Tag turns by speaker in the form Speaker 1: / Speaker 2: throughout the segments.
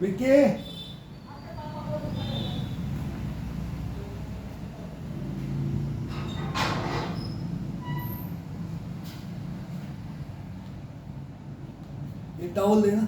Speaker 1: विक्की ये टॉवल देना।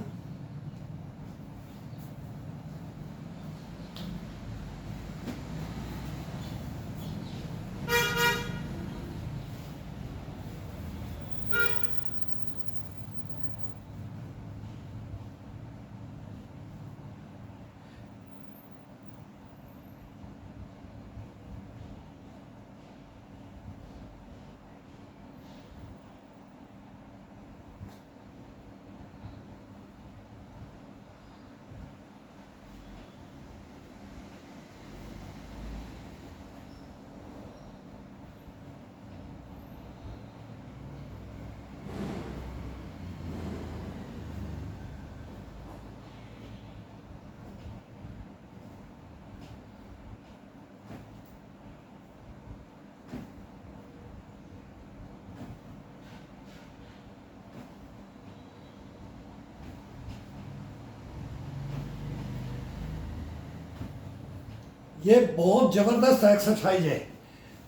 Speaker 1: ये बहुत जबरदस्त एक्सरसाइज है।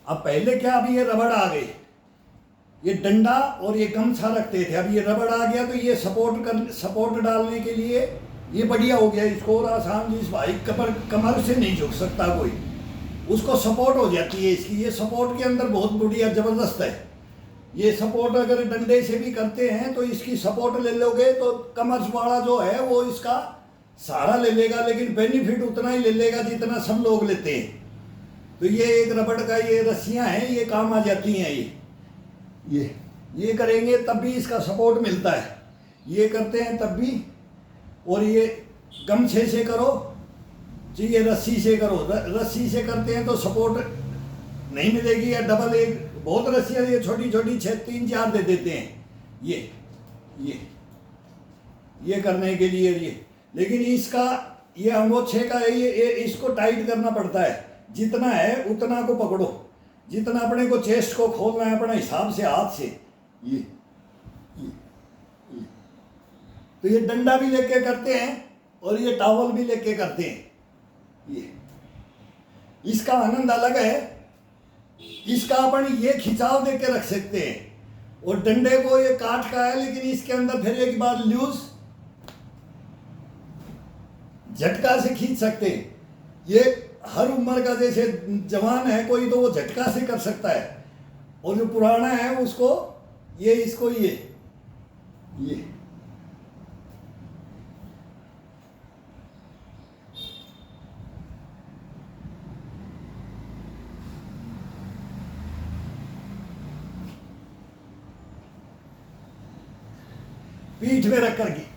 Speaker 1: अब पहले क्या, अभी ये रबड़ आ गई, ये डंडा और ये गमछा रखते थे, अब ये रबड़ आ गया तो ये सपोर्ट डालने के लिए ये बढ़िया हो गया। इसको और आसान, जिस भाई कमर से नहीं झुक सकता कोई, उसको सपोर्ट हो जाती है इसकी। ये सपोर्ट के अंदर बहुत बढ़िया जबरदस्त है। ये सपोर्ट अगर डंडे से भी करते हैं तो इसकी सपोर्ट ले लोगे तो कमर वाला जो है वो इसका सहारा ले लेगा, लेकिन बेनिफिट उतना ही ले लेगा जितना सब लोग लेते हैं। तो ये एक रबड़ का, ये रस्सियां हैं, ये काम आ जाती हैं। ये करेंगे तब भी इसका सपोर्ट मिलता है, ये करते हैं तब भी। और ये गमछे से करो चाहिए, रस्सी से करो, रस्सी से करते हैं तो सपोर्ट नहीं मिलेगी, या डबल एक बहुत रस्सियाँ ये छोटी छोटी 3-4 दे देते हैं ये करने के लिए ये। लेकिन इसका ये अंगोछे का है, ये इसको टाइट करना पड़ता है। जितना है उतना को पकड़ो, जितना अपने को चेस्ट को खोलना है अपने हिसाब से हाथ से। ये तो ये डंडा भी लेके करते हैं और ये टॉवल भी लेके करते हैं। ये इसका आनंद अलग है। इसका अपन ये खिंचाव दे के रख सकते हैं, और डंडे को ये काठ का है, लेकिन इसके अंदर फिर एक बार लूज झटका से खींच सकते हैं। ये हर उम्र का, जैसे जवान है कोई तो वो झटका से कर सकता है, और जो पुराना है उसको ये इसको ये पीठ में रख करके।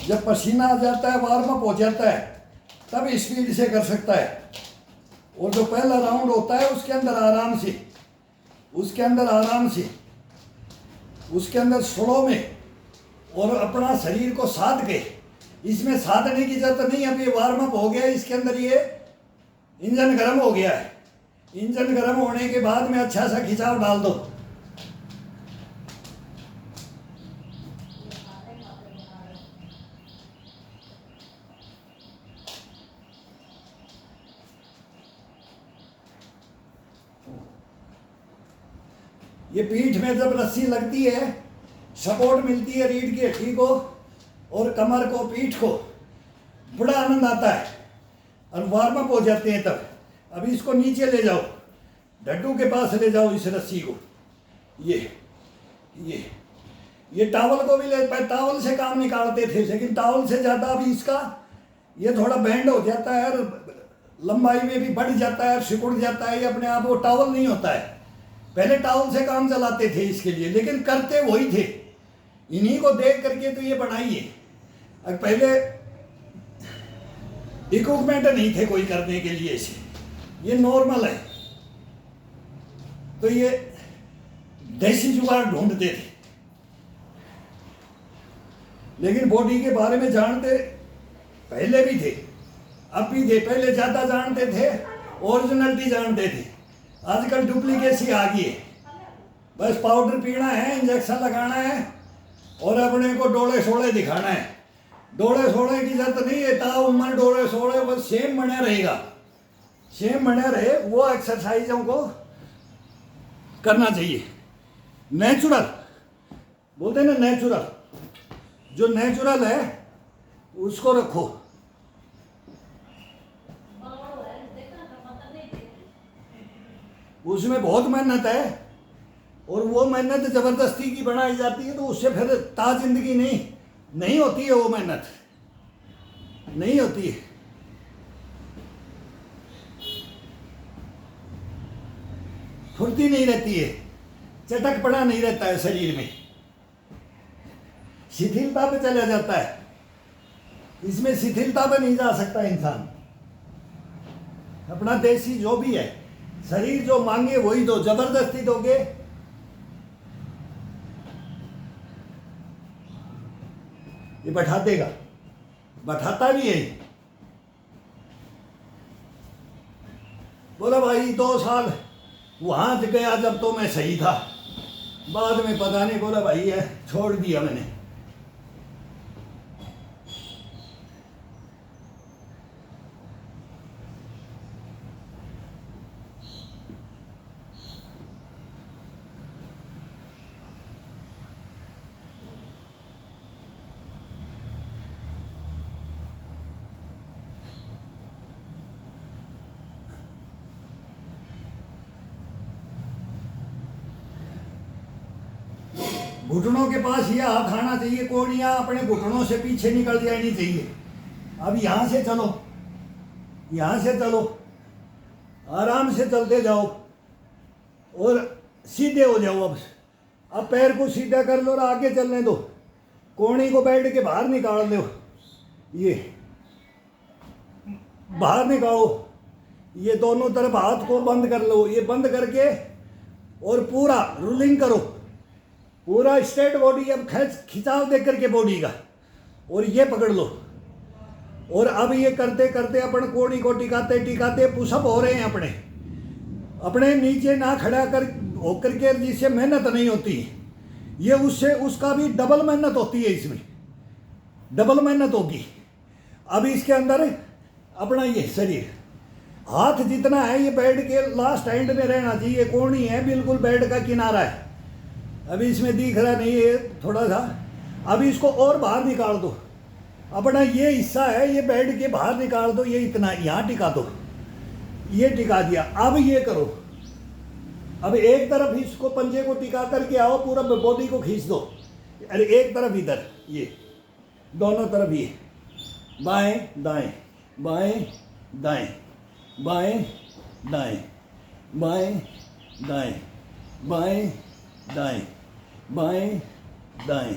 Speaker 1: जब पसीना आ जाता है, वार्म अप हो जाता है, तब स्पीड से कर सकता है। और जो पहला राउंड होता है उसके अंदर आराम से, उसके अंदर स्लो में और अपना शरीर को साध के, इसमें साधने की जरूरत नहीं। अब ये वार्म अप हो गया, इसके अंदर ये इंजन गर्म हो गया है। इंजन गर्म होने के बाद में अच्छा सा खिंचाव डाल दो। ये पीठ में जब रस्सी लगती है, सपोर्ट मिलती है रीढ़ की हड्डी को और कमर को, पीठ को, बड़ा आनंद आता है और वार्म अप हो जाते हैं तब। अब इसको नीचे ले जाओ, डड्डू के पास ले जाओ इस रस्सी को। ये टावल को भी ले, टावल से काम निकालते थे, लेकिन टावल से ज़्यादा अभी इसका ये थोड़ा बैंड हो जाता है और लंबाई में भी बढ़ जाता है, सिकुड़ जाता है। ये अपने आप वो टावल नहीं होता है। पहले टावल से काम चलाते थे इसके लिए, लेकिन करते वही थे। इन्हीं को देख करके तो ये बनाई है। अब पहले इक्विपमेंट नहीं थे कोई करने के लिए इसे, ये नॉर्मल है। तो ये देसी जुगाड़ ढूंढते थे, लेकिन बॉडी के बारे में जानते पहले भी थे, अब भी थे। पहले ज़्यादा जानते थे, ओरिजिनलिटी जानते थे। आजकल डुप्लीकेसी आ गई है। बस पाउडर पीना है, इंजेक्शन लगाना है और अपने को डोले सोले दिखाना है। डोले सोले की जरूरत नहीं है, ताउम्र डोले सोले बस सेम बने रहेगा, सेम बने रहे। वो एक्सरसाइजों को करना चाहिए। नेचुरल बोलते हैं ना, नेचुरल, जो नेचुरल है उसको रखो। उसमें बहुत मेहनत है और वो मेहनत जबरदस्ती की बनाई जाती है, तो उससे फिर जिंदगी नहीं होती है। वो मेहनत नहीं होती है। फुर्ती नहीं रहती है, चटकपना नहीं रहता है शरीर में, शिथिलता पे चला जाता है। इसमें शिथिलता पे नहीं जा सकता इंसान। अपना देसी जो भी है, शरीर जो मांगे वही दो। जबरदस्ती दोगे ये बैठा देगा, बैठाता भी है। बोला भाई 2 साल वहां गया जब तो मैं सही था, बाद में पता नहीं। बोला भाई है, छोड़ दिया मैंने। घुटनों के पास ये हाथ आना चाहिए, कोहनियां अपने घुटनों से पीछे निकल जानी चाहिए। अब यहां से चलो, यहां से चलो, आराम से चलते जाओ और सीधे हो जाओ। अब पैर को सीधा कर लो और आगे चलने दो। कोहनी को बैठ के बाहर निकाल दो, ये बाहर निकालो। ये दोनों तरफ हाथ को बंद कर लो, ये बंद करके और पूरा रूलिंग करो, पूरा स्ट्रेट बॉडी। अब खिंचाव दे करके बॉडी का, और ये पकड़ लो। और अब ये करते करते अपन कोहनी को टिकाते टिकाते पुशअप हो रहे हैं अपने नीचे ना खड़ा कर होकर के, जिससे मेहनत नहीं होती। ये उससे उसका भी डबल मेहनत होती है, इसमें डबल मेहनत होगी। अब इसके अंदर अपना ये शरीर, हाथ जितना है ये बेड के लास्ट एंड में रहना चाहिए। कोहनी है बिल्कुल बेड का किनारा है, अभी इसमें दिख रहा नहीं है थोड़ा सा। अभी इसको और बाहर निकाल दो। अपना ये हिस्सा है ये बेड के बाहर निकाल दो, ये इतना यहाँ टिका दो, ये टिका दिया। अब ये करो, अब एक तरफ इसको पंजे को टिका करके आओ, पूरा बॉडी को खींच दो। अरे एक तरफ इधर, ये दोनों तरफ, ये बाएं दाएं बाएं दाएं बाएं दाएं बाएं दाएं बाएं दाएं बाएं दाएं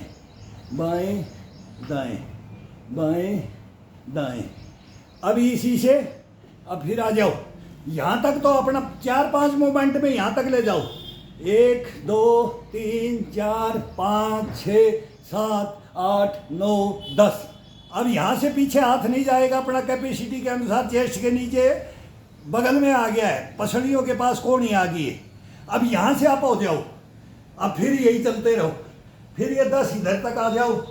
Speaker 1: बाएं दाएं बाएं दाएं। अब इसी से अब फिर आ जाओ, यहाँ तक तो अपना 4-5 मूवमेंट में यहाँ तक ले जाओ। 1 2 3 4 5 6 7 8 9 10। अब यहाँ से पीछे हाथ नहीं जाएगा, अपना कैपेसिटी के अनुसार चेस्ट के नीचे बगल में आ गया है, पसलियों के पास कोहनी आ गई है। अब यहाँ से आप हो जाओ, अब फिर यही चलते रहो, फिर ये 10 इधर तक आ जाओ।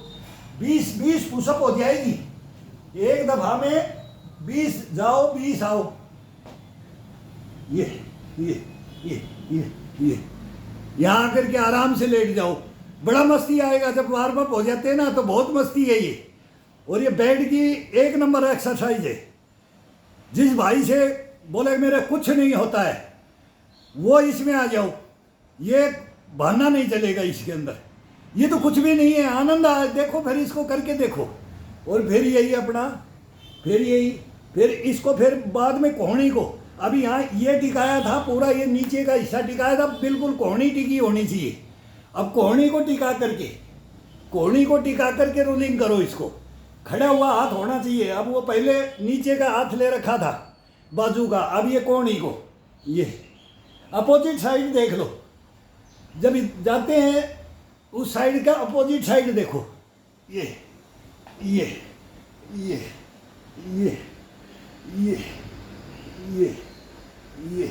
Speaker 1: 20 पुशअप हो जाएगी एक दफा में। 20 जाओ 20 आओ। ये यहाँ आकर के आराम से लेट जाओ। बड़ा मस्ती आएगा जब वार्म अप हो जाते हैं ना, तो बहुत मस्ती है ये। और ये बेड की 1 नंबर एक्सरसाइज है। जिस भाई से बोले मेरे कुछ नहीं होता है, वो इसमें आ जाओ। ये बहाना नहीं चलेगा इसके अंदर, ये तो कुछ भी नहीं है, आनंद आ। देखो फिर इसको करके देखो। और फिर यही अपना, फिर इसको, फिर बाद में कोहनी को, अभी यहाँ ये टिकाया था पूरा, ये नीचे का हिस्सा टिकाया था, बिल्कुल कोहनी टिकी होनी चाहिए। अब कोहनी को टिका करके रोलिंग करो इसको। खड़ा हुआ हाथ होना चाहिए। अब वो पहले नीचे का हाथ ले रखा था बाजू का, अब ये कोहनी को, ये अपोजिट साइड देख लो। जब जाते हैं उस साइड का अपोजिट साइड देखो। ये ये ये ये ये ये ये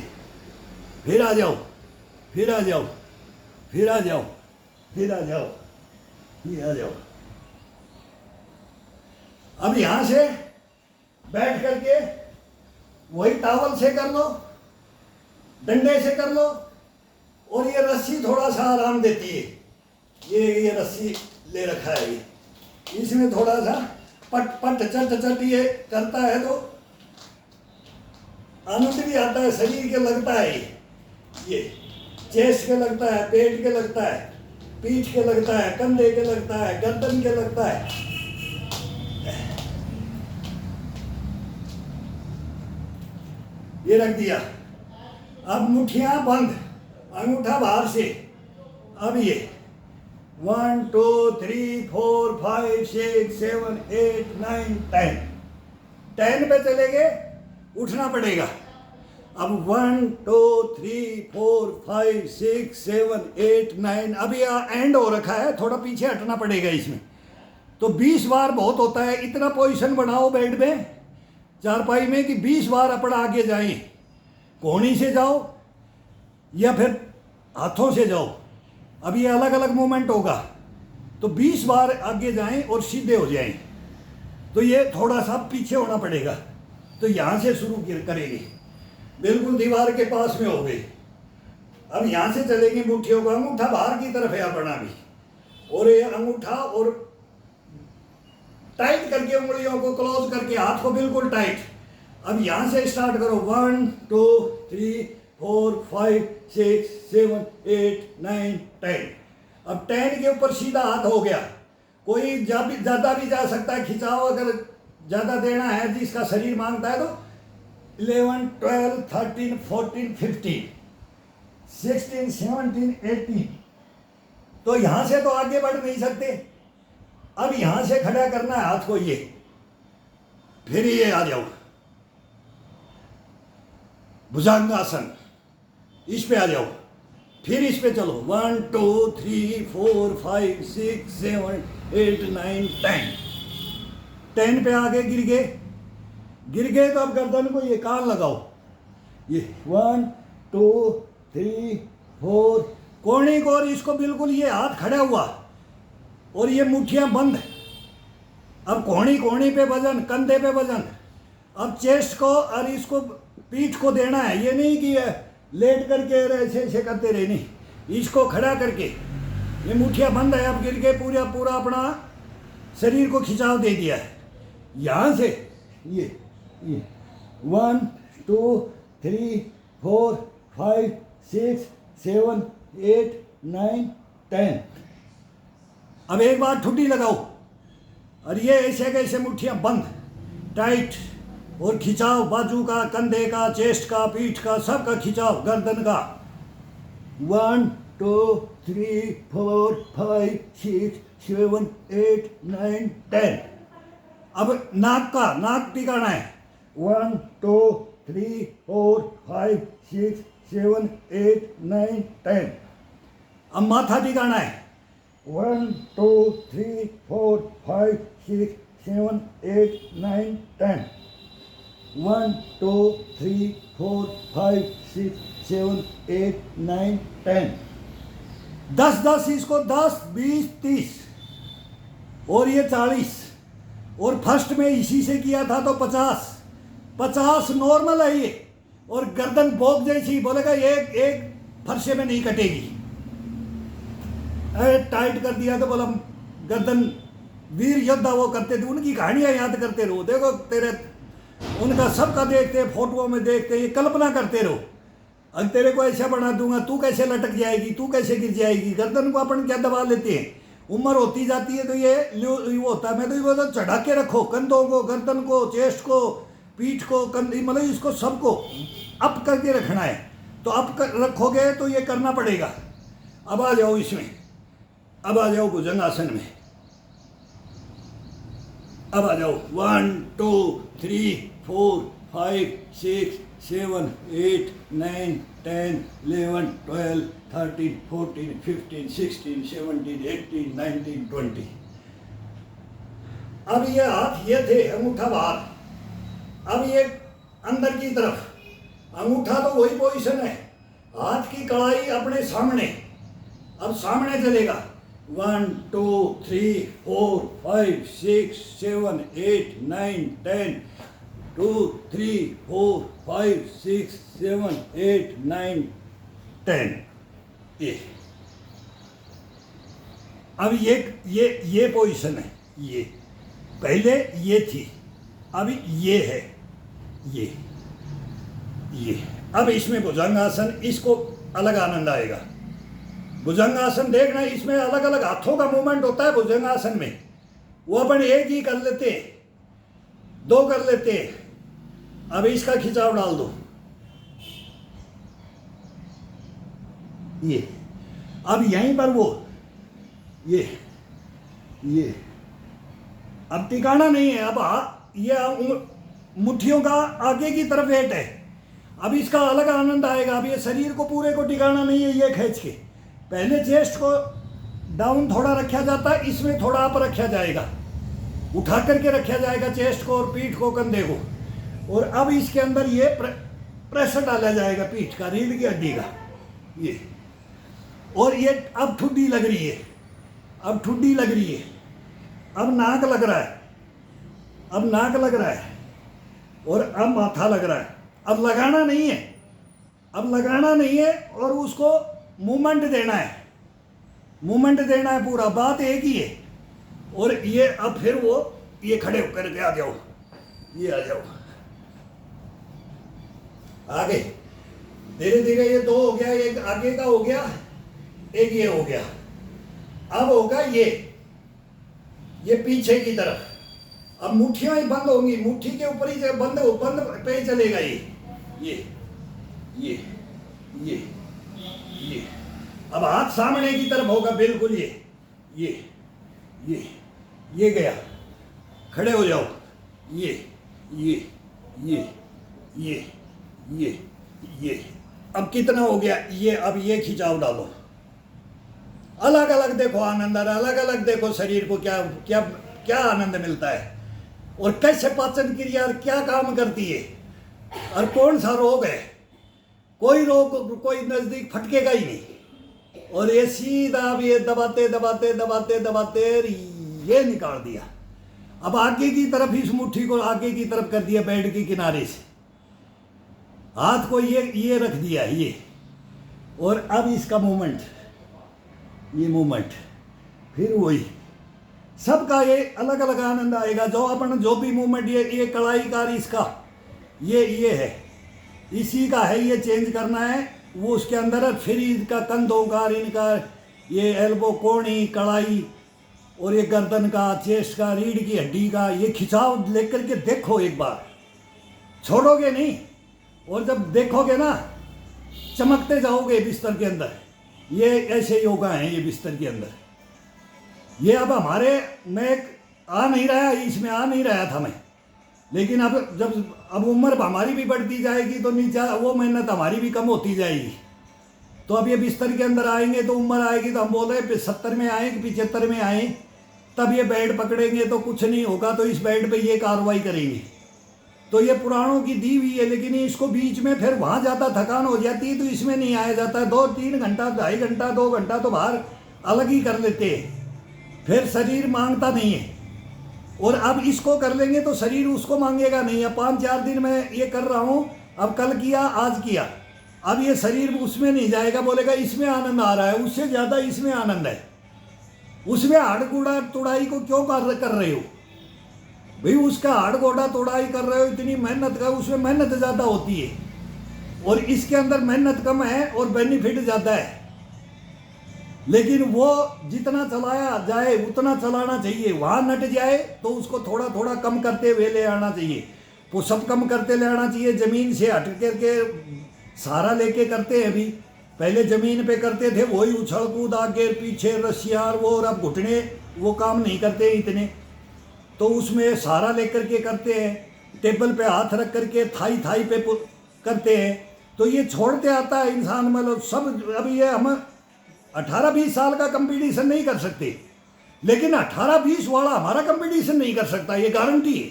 Speaker 1: फिर आ जाओ, फिर आ जाओ, फिर आ जाओ, फिर आ जाओ, ये आ जाओ। अब यहां से बैठ करके वही टावल से कर लो, डंडे से कर लो। और ये रस्सी थोड़ा सा आराम देती है। ये रस्सी ले रखा है, ये इसमें थोड़ा सा पट पट चट चट ये करता है तो आनंद भी आता है, शरीर के लगता है। ये चेस्ट के लगता है, पेट के लगता है, पीठ के लगता है, कंधे के लगता है, गर्दन के लगता है। ये रख दिया। अब मुठियां बंद, अंगूठा बाहर से। अब ये 1 2 3 4 5 6 7 8 9 10 10 पे चले गए, उठना पड़ेगा। अब 1 2 3 4 5 6 7 8 9। अब यह एंड हो रखा है, थोड़ा पीछे हटना पड़ेगा इसमें। तो 20 बार बहुत होता है। इतना पोजीशन बनाओ बेड में, चारपाई में, कि 20 बार अपन आगे जाएं। कोहनी से जाओ या फिर हाथों से जाओ। अब ये अलग अलग मूवमेंट होगा, तो 20 बार आगे जाएं और सीधे हो जाएं। तो ये थोड़ा सा पीछे होना पड़ेगा। तो यहाँ से शुरू करेंगे, बिल्कुल दीवार के पास में हो गए। अब यहाँ से चलेंगे मुट्ठियों का, अंगूठा बाहर की तरफ है अपना भी, और ये अंगूठा और टाइट करके उंगलियों को क्लोज करके हाथ को बिल्कुल टाइट। अब यहाँ से स्टार्ट करो। 1 2 3 4 5 6 7 8 9 10। अब 10 के ऊपर सीधा हाथ हो गया। कोई ज़्यादा भी जा सकता है, खिंचाव अगर ज़्यादा देना है जिसका शरीर मांगता है तो 11 12 13 14 15 16 17 18। तो यहाँ से तो आगे बढ़ नहीं सकते। अब यहाँ से खड़ा करना है हाथ को, ये फिर ये आ जाओ भुजंगासन, इस पे आ जाओ। फिर इस पे चलो 1 2 3 4 5 6 7 8 9 10। 10 पे आगे गिर गए तो अब गर्दन को ये कान लगाओ। ये 1 2 3 4 कोहनी को, और इसको बिल्कुल ये हाथ खड़ा हुआ और ये मुट्ठियां बंद। अब कोहनी पे वजन, कंधे पे वजन। अब चेस्ट को और इसको पीठ को देना है। ये नहीं कि लेट करके ऐसे करते रहे, नहीं, इसको खड़ा करके। ये मुट्ठियां बंद है। अब गिर के पूरा अपना शरीर को खिंचाव दे दिया है। यहाँ से ये 1 2 3 4 5 6 7 8 9 10। अब एक बार ठुड्डी लगाओ और ये ऐसे कैसे मुट्ठियां बंद टाइट, और खिंचाव बाजू का, कंधे का, चेस्ट का, पीठ का, सब का खिंचाव, गर्दन का। 1 2 3 4 5 6 7 8 9 10। अब नाक टिकाना है। 1 2 3 4 5 6 7 8 9 10। अब माथा टिकाना है। 1 2 3 4 5 6 7 8 9 10। 1 2 3 4 5 6 7 8 9 10। 10 10 इसको 10 20 30 और ये 40। और फर्स्ट में इसी से किया था तो 50 50 नॉर्मल है ये। और गर्दन बोक जैसी, बोलेगा एक फरसे में नहीं कटेगी। अरे टाइट कर दिया तो बोला गर्दन, वीर योद्धा वो करते थे, उनकी कहानियां याद करते रहो। देखो तेरे उनका सबका देखते, फोटोओं में देखते, ये कल्पना करते रहो। अब तेरे को ऐसा बना दूंगा, तू कैसे लटक जाएगी, तू कैसे गिर जाएगी। गर्दन को अपन क्या दबा लेते हैं, उम्र होती जाती है तो ये वो होता है। मैं तो ये बोलता चढ़ा के रखो, कंधों को, गर्दन को, चेस्ट को, पीठ को, कंधे, मतलब इसको सबको अप करके रखना है। तो अप कर रखोगे तो ये करना पड़ेगा। अब आ जाओ इसमें, अब आ जाओ भुजंगासन में। अब आ जाओ 1 2 3 4 5 6 7 8 9 10 11 12 13 14 15 16 17 18 19 20। अब ये हाथ ये थे, अंगूठा बाहर, अब ये अंदर की तरफ, अंगूठा तो वही पोजीशन है, हाथ की कलाई अपने सामने। अब सामने चलेगा 1 2 3 4 5 6 7 8 9 10 2 3 4 5 6 7 8 9 10। ये अब ये पोजीशन है। ये पहले ये थी, अभी ये है, ये अब इसमें भुजंगासन, इसको अलग आनंद आएगा। भुजंगासन देखना, इसमें अलग अलग हाथों का मूवमेंट होता है भुजंगासन में। वो अपन एक ही कर लेते, 2 कर लेते। अब इसका खिंचाव डाल दो, ये अब यहीं पर वो ये अब टिकाना नहीं है। अब ये मुट्ठियों का आगे की तरफ वेट है। अब इसका अलग आनंद आएगा। अब ये शरीर को पूरे को टिकाना नहीं है, ये खींच के पहले चेस्ट को डाउन थोड़ा रखा जाता है, इसमें थोड़ा अप रखा जाएगा, उठा करके रखा जाएगा चेस्ट को और पीठ को, कंधे को। और अब इसके अंदर ये प्रेशर डाला जाएगा पीठ का, रीढ़ की हड्डी का, ये। और ये अब ठुड्डी लग रही है, अब ठुड्डी लग रही है, अब नाक लग रहा है, अब नाक लग रहा है, और अब माथा लग रहा है। अब लगाना नहीं है, अब लगाना नहीं है, और उसको मूवमेंट देना है, मूवमेंट देना है पूरा। बात एक ही है। और ये अब फिर वो ये खड़े होकर के आ जाओ, ये आ जाओ आगे। धीरे धीरे ये 2 हो गया, एक आगे का हो गया, एक ये हो गया। अब होगा ये पीछे की तरफ। अब मुट्ठियां ही बंद होंगी, मुट्ठी के ऊपर ही बंद पे ही चलेगा ये। अब हाथ सामने की तरफ होगा बिल्कुल, ये गया, खड़े हो जाओ, ये अब कितना हो गया ये। अब ये खिंचाव डालो, अलग अलग देखो आनंद आ रहा है, अलग अलग देखो शरीर को क्या क्या क्या आनंद मिलता है, और कैसे पाचन क्रिया क्या काम करती है, और कौन सा रोग है। कोई रोग कोई नजदीक फटकेगा ही नहीं। और ये सीधा अब ये दबाते दबाते दबाते दबाते ये निकाल दिया। अब आगे की तरफ इस मुट्ठी को आगे की तरफ कर दिया, बेड के किनारे से हाथ को ये रख दिया ये। और अब इसका मूवमेंट, ये मूवमेंट फिर वही, सबका ये अलग अलग आनंद आएगा। जो अपन जो भी मूवमेंट ये कलाई का इसका ये है, इसी का है, ये चेंज करना है वो उसके अंदर है। फिर इनका कंधों का, इनका ये एल्बो, कोहनी, कलाई, और ये गर्दन का, चेस्ट का, रीढ़ की हड्डी का, ये खिंचाव लेकर के देखो एक बार, छोड़ोगे नहीं। और जब देखोगे ना चमकते जाओगे बिस्तर के अंदर। ये ऐसे योगा हैं ये बिस्तर के अंदर। ये अब हमारे में आ नहीं रहा, इसमें आ नहीं रहा था मैं, लेकिन अब उम्र हमारी भी बढ़ती जाएगी तो नीचा वो मेहनत हमारी भी कम होती जाएगी। तो अब ये बिस्तर के अंदर आएंगे तो उम्र आएगी तो हम बोल रहे 70 में आए कि 75 में आए, तब ये बेड पकड़ेंगे तो कुछ नहीं होगा, तो इस बेड पे ये कार्रवाई करेंगे। तो ये पुराणों की दी हुई है, लेकिन इसको बीच में फिर वहाँ ज़्यादा थकान हो जाती है तो इसमें नहीं आया जाता। 2-3 घंटा, 2.5 घंटा, 2 घंटा तो बाहर अलग ही कर लेते हैं, फिर शरीर मांगता नहीं है। और अब इसको कर लेंगे तो शरीर उसको मांगेगा नहीं। अब 5-4 दिन मैं ये कर रहा हूँ, अब कल किया, आज किया, अब ये शरीर उसमें नहीं जाएगा, बोलेगा इसमें आनंद आ रहा है, उससे ज़्यादा इसमें आनंद है। उसमें हाड़ गोड़ा तोड़ाई को क्यों कर रहे हो भाई? उसका हाड़ गोड़ा तोड़ाई कर रहे हो, इतनी मेहनत का, उसमें मेहनत ज़्यादा होती है और इसके अंदर मेहनत कम है और बेनिफिट ज़्यादा है। लेकिन वो जितना चलाया जाए उतना चलाना चाहिए। वहाँ नट जाए तो उसको थोड़ा थोड़ा कम करते हुए ले आना चाहिए, वो सब कम करते ले आना चाहिए। ज़मीन से हट करके सहारा लेके करते हैं। अभी पहले ज़मीन पे करते थे, वही उछल कूद आगे पीछे रस्सियाँ और वो, और अब घुटने वो काम नहीं करते इतने, तो उसमें सहारा लेकर के करते हैं। टेबल पे हाथ रख करके थाई पे करते हैं। तो ये छोड़ते आता है इंसान, मतलब सब। अभी ये हम 18-20 साल का कंपटीशन नहीं कर सकते, लेकिन 18-20 वाला हमारा कंपटीशन नहीं कर सकता, ये गारंटी है।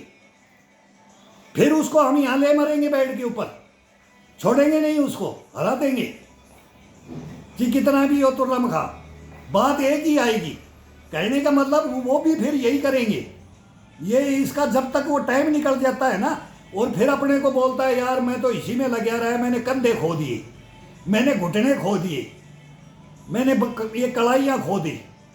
Speaker 1: फिर उसको हम यहाँ ले मरेंगे बेड के ऊपर, छोड़ेंगे नहीं, उसको हरा देंगे कि कितना भी हो तो लम्हा। बात एक ही आएगी, कहने का मतलब वो भी फिर यही करेंगे। ये इसका जब तक वो टाइम निकल जाता है ना, और फिर अपने को बोलता है यार मैं तो इसी में लगा रहा है, मैंने कंधे खो दिए, मैंने घुटने खो दिए, मैंने ये कलाइयाँ खो दी,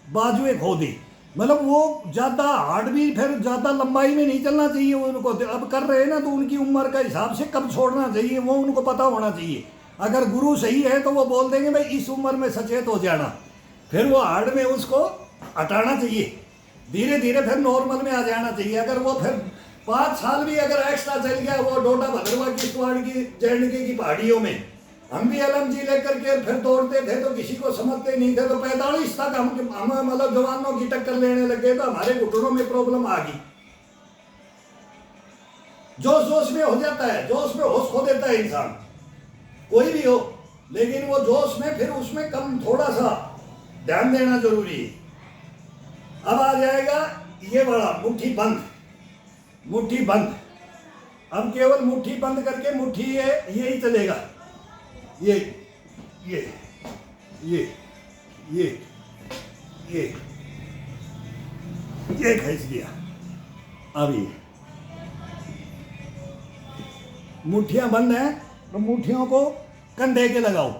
Speaker 1: बाजुएं खो दी। मतलब वो ज़्यादा हार्ड भी फिर ज़्यादा लंबाई में नहीं चलना चाहिए उनको। अब कर रहे हैं ना तो उनकी उम्र का हिसाब से कब छोड़ना चाहिए वो उनको पता होना चाहिए। अगर गुरु सही है तो वो बोल देंगे भाई इस उम्र में सचेत हो जाना, फिर वो हार्ड में उसको हटाना चाहिए, धीरे धीरे फिर नॉर्मल में आ जाना चाहिए। अगर वो फिर 5 साल भी अगर एक्स्ट्रा चल गया, वो डोडा भद्रवा किश्तवाड़ की जैनकी की पहाड़ियों में हम भी LMG लेकर के फिर दौड़ते थे तो किसी को समझते नहीं थे, तो 45 तक हम मतलब जवानों की टक्कर लेने लगे तो हमारे घुटनों में प्रॉब्लम आ गई। जोश में हो जाता है, जोश में होश खो देता है इंसान, कोई भी हो, लेकिन वो जोश में फिर उसमें कम थोड़ा सा ध्यान देना जरूरी है। अब आ जाएगा ये बड़ा मुट्ठी बंद, मुट्ठी बंद। अब केवल मुट्ठी बंद करके मुट्ठी यही चलेगा, ये खींच दिया। अभी मुट्ठियां बंद हैं तो मुट्ठियों को कंधे के लगाओ।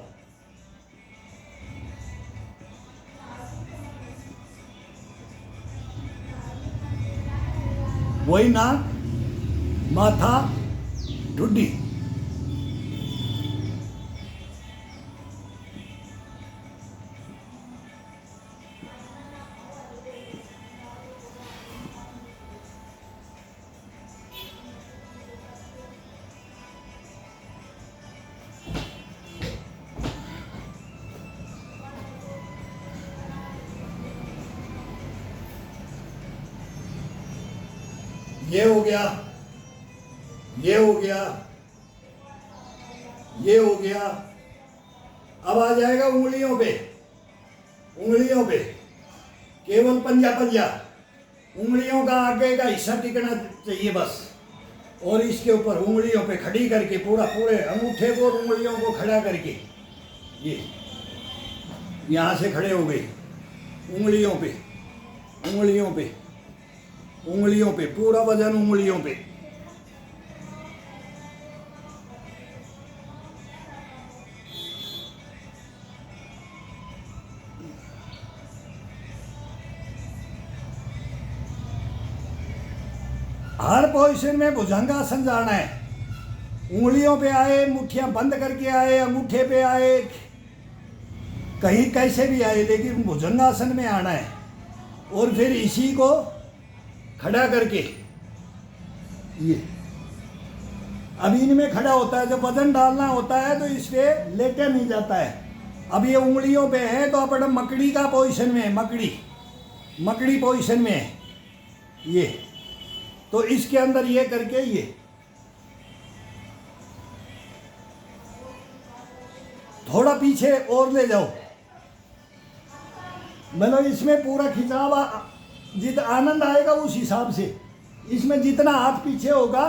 Speaker 1: वही नाक, माथा, ठुड्डी। ये हो गया, ये हो गया, ये हो गया। अब आ जाएगा उंगलियों पे, उंगलियों पे केवल पंजा, उंगलियों का आगे का हिस्सा टिकना चाहिए बस, और इसके ऊपर उंगलियों पे खड़ी करके पूरे अंगूठे को और उंगलियों को खड़ा करके ये यहाँ से खड़े हो गए, उंगलियों पे, उंगलियों पे, उंगलियों पे, पूरा वजन उंगलियों पे। हर पोजीशन में भुजंगासन जाना है। उंगलियों पे आए, मुट्ठियां बंद करके आए, अंगूठे पे आए, कहीं कैसे भी आए, लेकिन भुजंगासन में आना है। और फिर इसी को खड़ा करके ये अब इनमें खड़ा होता है। जब वजन डालना होता है तो इस पे लेटे नहीं जाता है। अब ये उंगलियों पे है तो अपना मकड़ी का पोजीशन में है, मकड़ी पोजीशन में है ये। तो इसके अंदर ये करके ये थोड़ा पीछे और ले जाओ, मतलब इसमें पूरा खिंचाव जितना आनंद आएगा उस हिसाब से। इसमें जितना हाथ पीछे होगा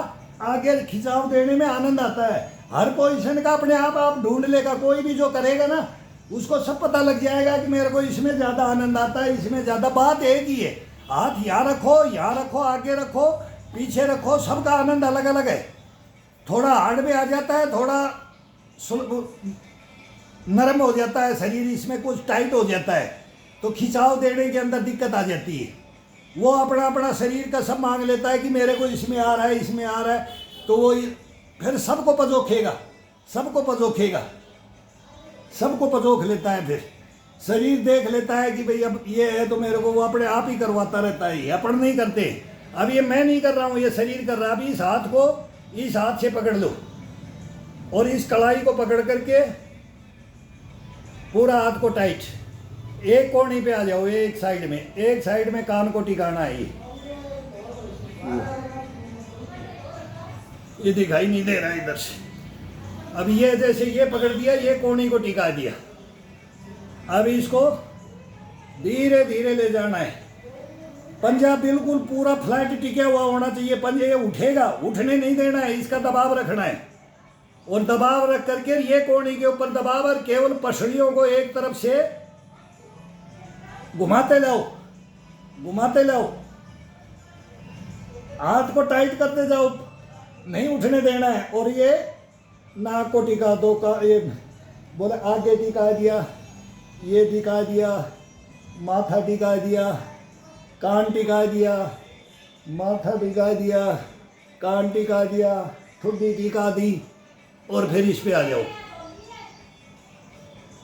Speaker 1: आगे खिंचाव देने में आनंद आता है। हर पोजीशन का अपने आप ढूंढ लेगा, कोई भी जो करेगा ना उसको सब पता लग जाएगा कि मेरे को इसमें ज़्यादा आनंद आता है, इसमें ज़्यादा। बात एक ही है, हाथ यहाँ रखो, आगे रखो, पीछे रखो, सबका आनंद अलग अलग है। थोड़ा हार्ड में आ जाता है, थोड़ा नरम हो जाता है शरीर, इसमें कुछ टाइट हो जाता है तो खिंचाव देने के अंदर दिक्कत आ जाती है। वो अपना अपना शरीर का सब मांग लेता है कि मेरे को इसमें आ रहा है, इसमें आ रहा है, तो वो फिर सबको पजोख लेता है। फिर शरीर देख लेता है कि भाई अब ये है तो मेरे को वो अपने आप ही करवाता रहता है। अपन नहीं करते, अब ये मैं नहीं कर रहा हूँ, ये शरीर कर रहा है। अभी इस हाथ को इस हाथ से पकड़ लो और इस कलाई को पकड़ करके पूरा हाथ को टाइट, एक कोणी पे आ जाओ, एक साइड में कान को टिकाना है। ये दिखाई नहीं दे रहा है इधर से। अब ये जैसे ये पकड़ दिया, ये कोणी को टिका दिया। अब इसको धीरे धीरे ले जाना है। पंजा बिल्कुल पूरा फ्लैट टिका हुआ होना चाहिए। पंजे ये उठेगा, उठने नहीं देना है, इसका दबाव रखना है। और दबाव रख करके ये कोणी के ऊपर दबाव, और केवल पसलियों को एक तरफ से घुमाते लाओ, हाथ को टाइट करते जाओ, नहीं उठने देना है। और ये नाक को टिका दो, का ये बोले आगे टिका दिया, ये टिका दिया, माथा टिका दिया, कान टिका दिया, माथा टिका दिया, कान टिका दिया, ठुड्डी टिका दी, और फिर इस पे आ जाओ।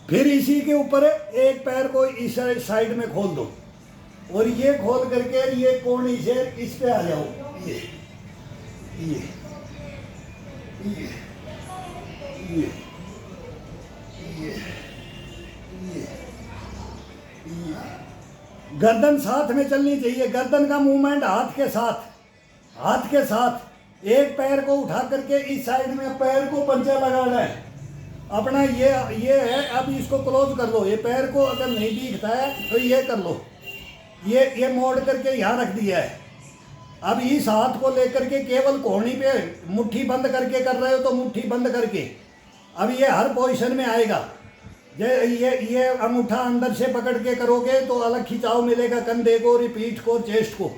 Speaker 1: फिर इसी के ऊपर एक पैर को इस साइड में खोल दो, और ये खोल करके ये कोणी से इस पे आ जाओ। ये गर्दन साथ में चलनी चाहिए। गर्दन का मूवमेंट हाथ के साथ एक पैर को उठा करके इस साइड में पैर को पंजा लगाना है अपना। ये है। अब इसको क्लोज कर लो। ये पैर को अगर नहीं दिखता है तो ये कर लो, ये मोड़ करके यहाँ रख दिया है। अब इस हाथ को लेकर के केवल कोहनी पे मुट्ठी बंद करके कर रहे हो तो मुट्ठी बंद करके, अब ये हर पोजीशन में आएगा। ये अंगूठा अंदर से पकड़ के करोगे तो अलग खिंचाव मिलेगा, कंधे को, पीठ को, चेस्ट को,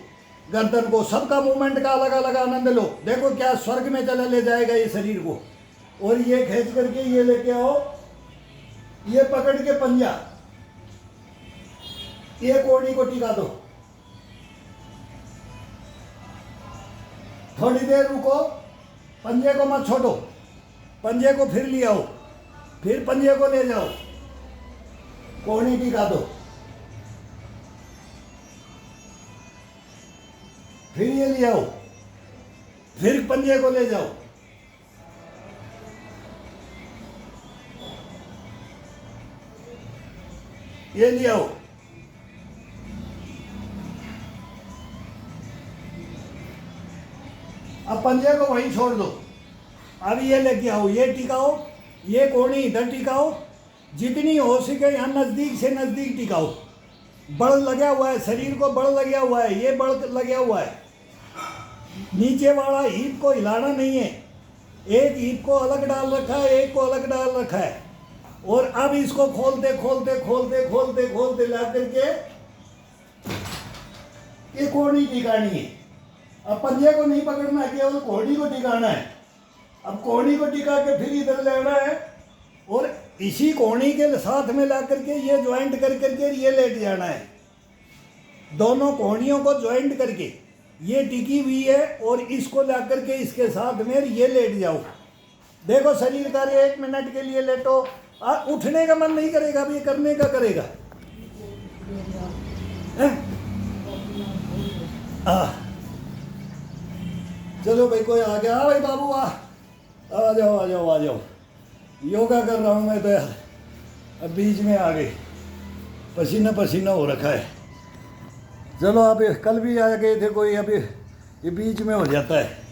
Speaker 1: गर्दन को, सबका मूवमेंट का अलग अलग आनंद लो। देखो क्या स्वर्ग में चला ले जाएगा ये शरीर को। और ये खींच करके ये लेके आओ, ये पकड़ के पंजा, ये कोहनी को टिका दो, थोड़ी देर रुको, पंजे को मत छोड़ो, पंजे को फिर ले आओ, फिर पंजे को ले जाओ, कोहनी टिका दो, फिर ये ले आओ, फिर पंजे को ले जाओ, ये ले आओ, अब पंजे को वहीं छोड़ दो। अब ये लेके आओ, ये टिकाओ, ये कोहनी इधर टिकाओ, जितनी हो सके यहाँ नज़दीक से नज़दीक टिकाओ। बड़ लगा हुआ है, शरीर को बड़ लगा हुआ है, ये बड़ लगा हुआ है। नीचे वाला हीप को हिलाना नहीं है, एक हीप को अलग डाल रखा है, एक को अलग डाल रखा है। और अब इसको खोलते खोलते खोलते खोलते खोलते ला करके ये कोहनी टिकानी है। अब पंजे को नहीं पकड़ना, केवल कोहनी को टिकाना है। अब कोहनी को टिका के फिर इधर लेना है और इसी कोहनी के साथ में ला करके ये ज्वाइंट कर करके ये लेट जाना है। दोनों कोहनियों को ज्वाइंट करके ये टिकी हुई है और इसको ला करके इसके साथ में ये लेट जाओ। देखो शरीर का 1 मिनट के लिए लेटो, उठने का मन नहीं करेगा, अब ये करने का करेगा। चलो भाई, कोई आ गया? भाई बाबू आ जाओ आ जाओ आ जाओ। योगा कर रहा हूँ मैं तो यार, अब बीच में आ गई, पसीना पसीना हो रखा है। चलो आप कल भी आ गए थे कोई, अभी ये बीच में हो जाता है।